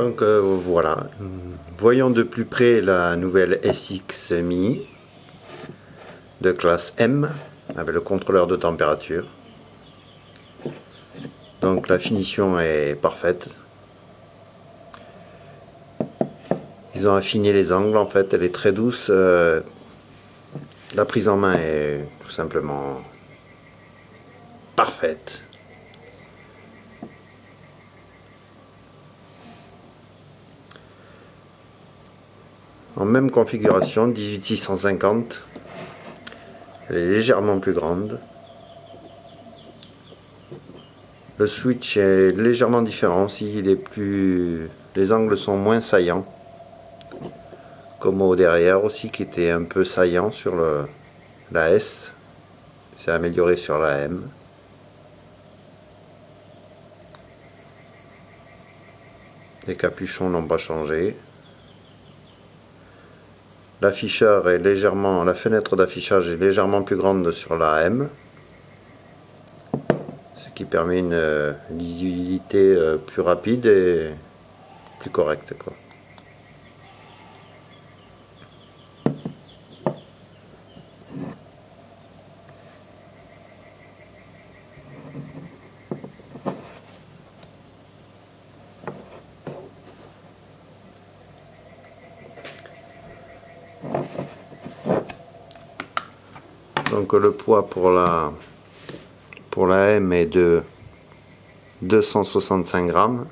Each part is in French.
Donc voilà, voyons de plus près la nouvelle SX Mini de classe M avec le contrôleur de température. Donc la finition est parfaite. Ils ont affiné les angles, en fait, elle est très douce. La prise en main est tout simplement parfaite. En même configuration, 18650. Elle est légèrement plus grande. Le switch est légèrement différent aussi, les angles sont moins saillants. Comme au derrière aussi, qui était un peu saillant sur la S. C'est amélioré sur la M. Les capuchons n'ont pas changé. L'afficheur est légèrement, la fenêtre d'affichage est légèrement plus grande sur la M, ce qui permet une lisibilité plus rapide et plus correcte, quoi. Donc le poids pour la M est de 265 grammes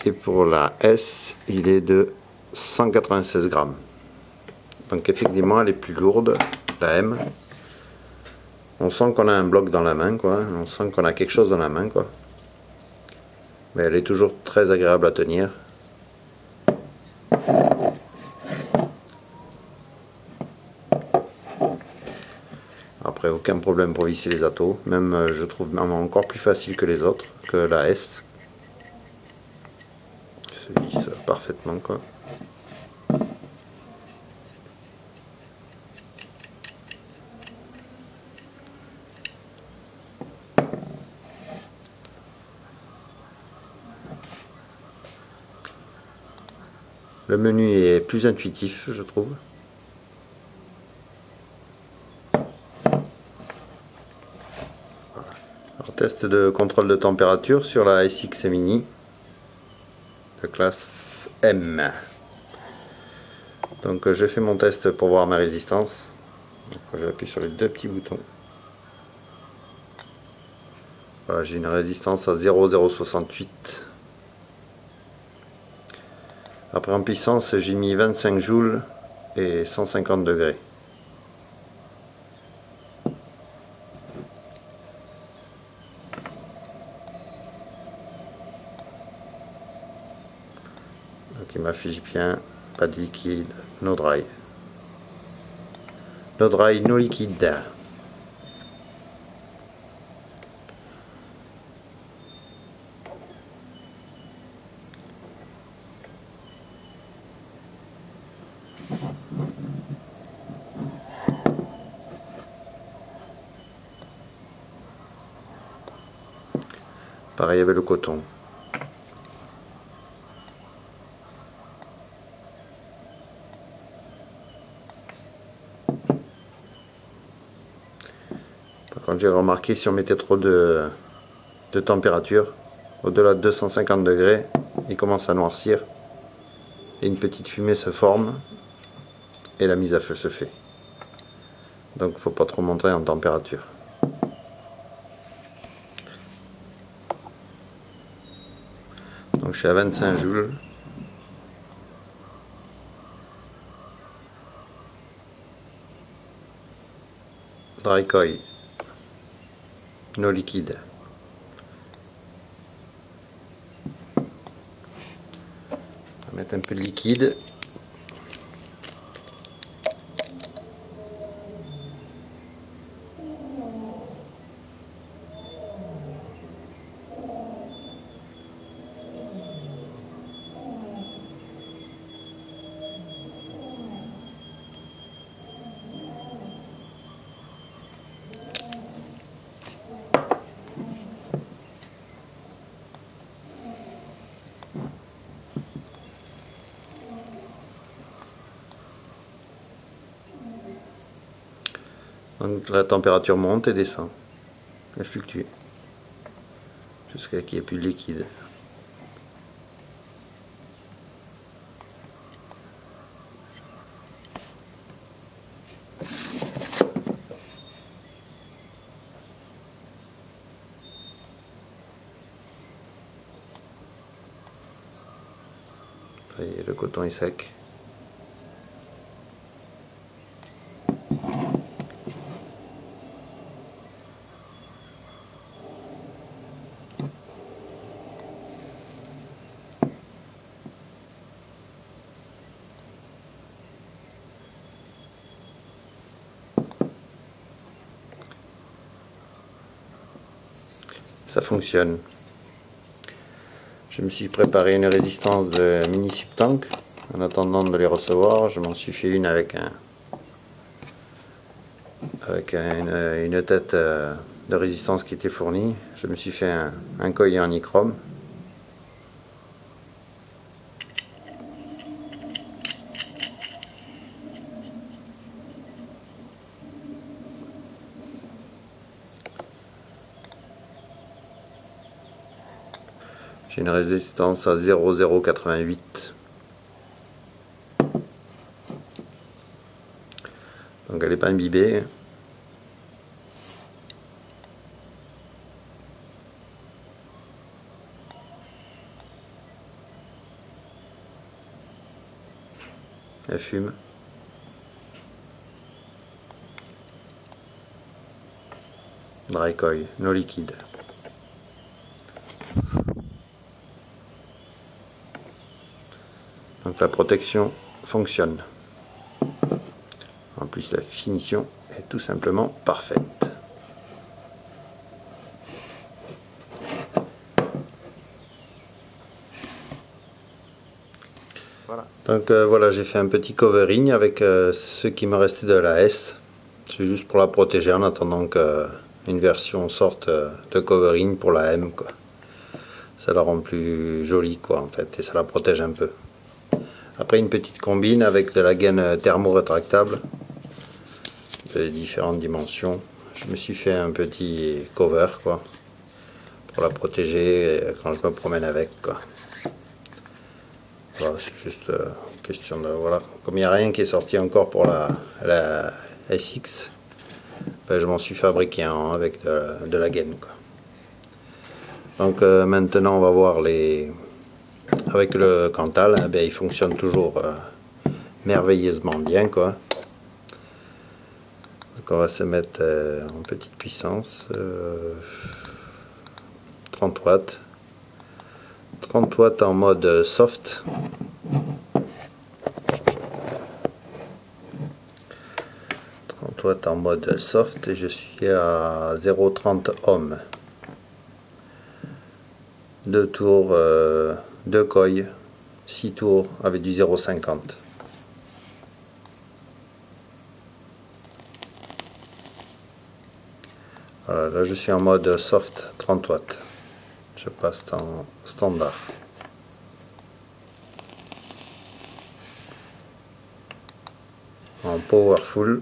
et pour la S il est de 196 grammes. Donc effectivement elle est plus lourde, la M. On sent qu'on a un bloc dans la main, quoi. On sent qu'on a quelque chose dans la main, quoi. Mais elle est toujours très agréable à tenir. Après, aucun problème pour visser les atos. Même, je trouve même encore plus facile que les autres, que la S. Il se visse parfaitement, quoi. Le menu est plus intuitif, je trouve. Alors, test de contrôle de température sur la SX Mini de classe M. Donc je fais mon test pour voir ma résistance. J'appuie sur les deux petits boutons. Voilà, j'ai une résistance à 0,068. Après en puissance, j'ai mis 25 joules et 150 degrés. Donc il m'affiche bien, pas de liquide, no dry. No dry, no liquide. Pareil avec le coton. Par contre, j'ai remarqué, si on mettait trop de température, au-delà de 250 degrés, il commence à noircir et une petite fumée se forme et la mise à feu se fait. Donc il ne faut pas trop monter en température. Donc je suis à 25 joules. Dry coil, no liquide. On va mettre un peu de liquide. Donc la température monte et descend, elle fluctue jusqu'à qu'il n'y ait plus de liquide. Ça y est, le coton est sec. Ça fonctionne. Je me suis préparé une résistance de mini subtank. En attendant de les recevoir, je m'en suis fait une avec une tête de résistance qui était fournie. Je me suis fait un collier en nichrome. J'ai une résistance à 0,088. Donc elle n'est pas imbibée. Elle fume. Dry coil, non liquide. Donc la protection fonctionne. En plus la finition est tout simplement parfaite. Voilà. Donc voilà, j'ai fait un petit covering avec ce qui me restait de la S. C'est juste pour la protéger en attendant qu'une version sorte de covering pour la M, quoi. Ça la rend plus jolie, quoi, en fait, et ça la protège un peu. Après, une petite combine avec de la gaine thermo-rétractable de différentes dimensions. Je me suis fait un petit cover, quoi, pour la protéger quand je me promène avec, quoi. Voilà, c'est juste question de... Voilà. Comme il n'y a rien qui est sorti encore pour la SX, ben, je m'en suis fabriqué un avec de la gaine, quoi. Donc maintenant on va voir les... Avec le Cantal, eh bien, il fonctionne toujours merveilleusement bien, quoi. Donc on va se mettre en petite puissance, 30 watts. 30 watts en mode soft. En mode soft et je suis à 0,30 ohms. 2 tours, 2 coils, 6 tours avec du 0,50. Voilà, là je suis en mode soft 30 watts. Je passe en standard. En powerful.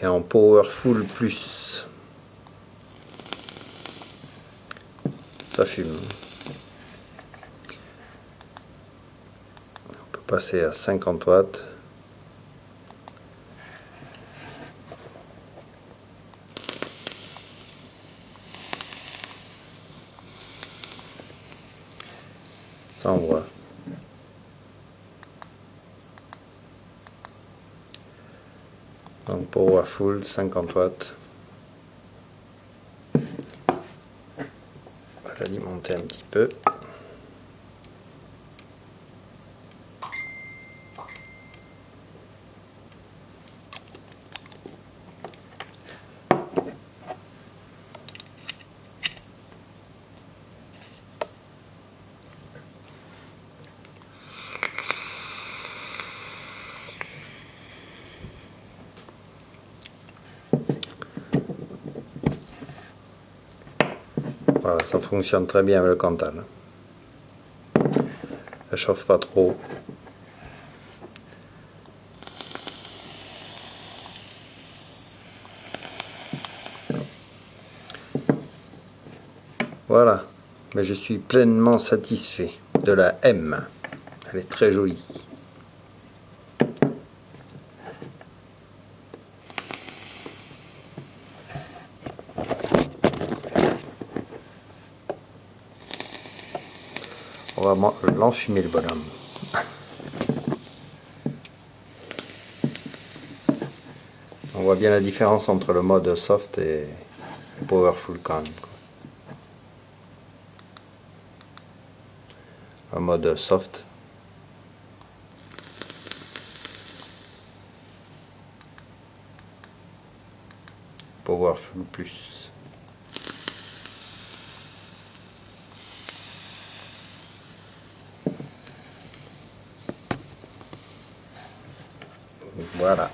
Et en powerful plus. Ça fume. On peut passer à 50 watts. Ça envoie. Donc powerful 50 watts. On va l'alimenter un petit peu. Voilà, ça fonctionne très bien avec le Cantal. Elle chauffe pas trop. Voilà, mais je suis pleinement satisfait de la M. Elle est très jolie. On va l'enfumer le bonhomme. On voit bien la différence entre le mode soft et powerful quand même. Un mode soft. Powerful plus. Voilà.